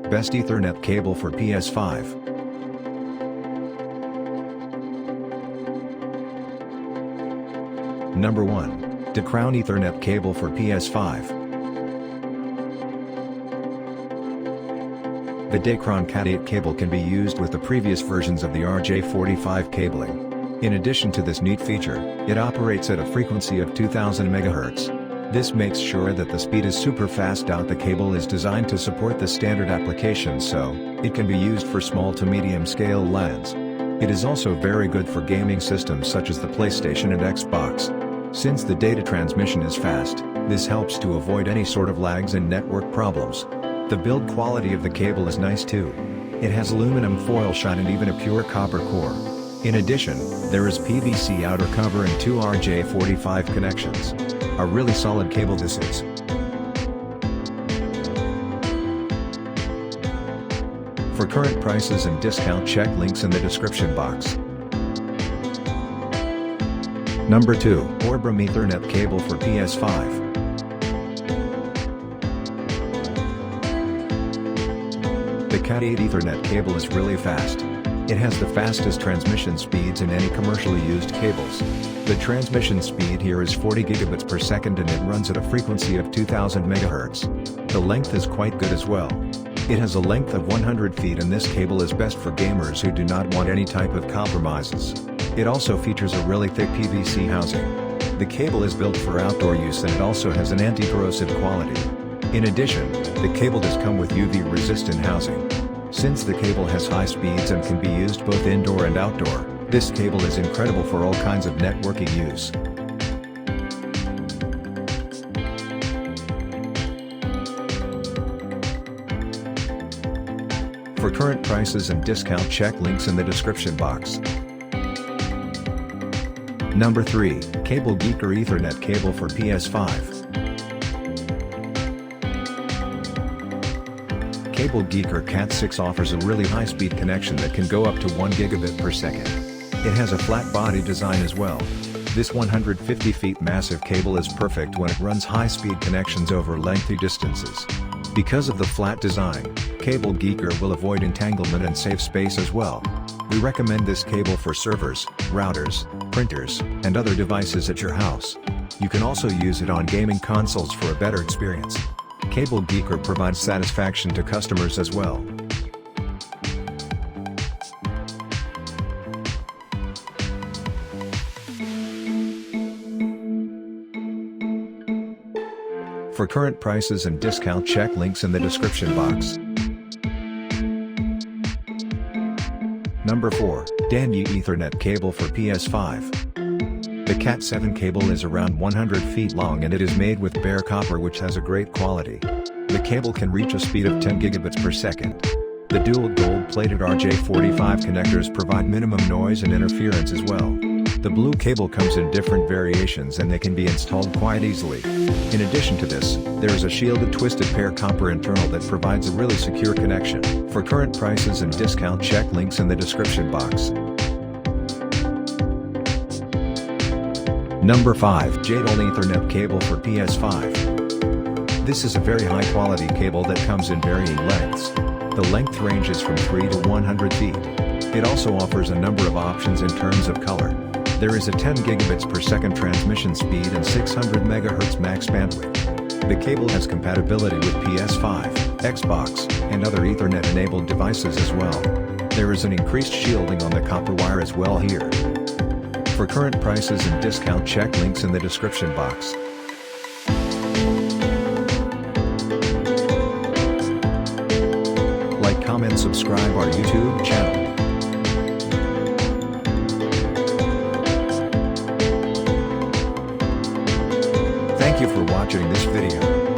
Best Ethernet Cable for PS5. Number 1. Crown Ethernet Cable for PS5. The Dacron Cat8 cable can be used with the previous versions of the RJ45 cabling. In addition to this neat feature, it operates at a frequency of 2000 MHz. This makes sure that the speed is super fast. The cable is designed to support the standard applications, so it can be used for small to medium scale LANs. It is also very good for gaming systems such as the PlayStation and Xbox. Since the data transmission is fast, this helps to avoid any sort of lags and network problems. The build quality of the cable is nice too. It has aluminum foil shine and even a pure copper core. In addition, there is PVC outer cover and 2 RJ45 connections. A really solid cable this is. For current prices and discount, check links in the description box. Number 2. Orbrum Ethernet Cable for PS5. The Cat8 Ethernet cable is really fast. It has the fastest transmission speeds in any commercially used cables. The transmission speed here is 40 gigabits per second and it runs at a frequency of 2000 MHz. The length is quite good as well. It has a length of 100 feet and this cable is best for gamers who do not want any type of compromises. It also features a really thick PVC housing. The cable is built for outdoor use and it also has an anti-corrosive quality. In addition, the cable does come with UV-resistant housing. Since the cable has high speeds and can be used both indoor and outdoor, this cable is incredible for all kinds of networking use. For current prices and discount, check links in the description box. Number 3. CableGeeker Ethernet Cable for PS5. CableGeeker Cat6 offers a really high-speed connection that can go up to 1 gigabit per second. It has a flat body design as well. This 150 feet massive cable is perfect when it runs high-speed connections over lengthy distances. Because of the flat design, CableGeeker will avoid entanglement and save space as well. We recommend this cable for servers, routers, printers, and other devices at your house. You can also use it on gaming consoles for a better experience. CableGeeker provides satisfaction to customers as well. For current prices and discount, check links in the description box. Number 4. Dandy Ethernet Cable for PS5. The Cat7 cable is around 100 feet long and it is made with bare copper, which has a great quality. The cable can reach a speed of 10 gigabits per second. The dual gold-plated RJ45 connectors provide minimum noise and interference as well. The blue cable comes in different variations and they can be installed quite easily. In addition to this, there is a shielded twisted pair copper internal that provides a really secure connection. For current prices and discount, check links in the description box. Number 5. Jade-All Ethernet Cable for PS5. This is a very high-quality cable that comes in varying lengths. The length ranges from 3 to 100 feet. It also offers a number of options in terms of color. There is a 10 gigabits per second transmission speed and 600 MHz max bandwidth. The cable has compatibility with PS5, Xbox, and other Ethernet-enabled devices as well. There is an increased shielding on the copper wire as well here. For current prices and discount, check links in the description box. Like, comment, subscribe our YouTube channel. Thank you for watching this video.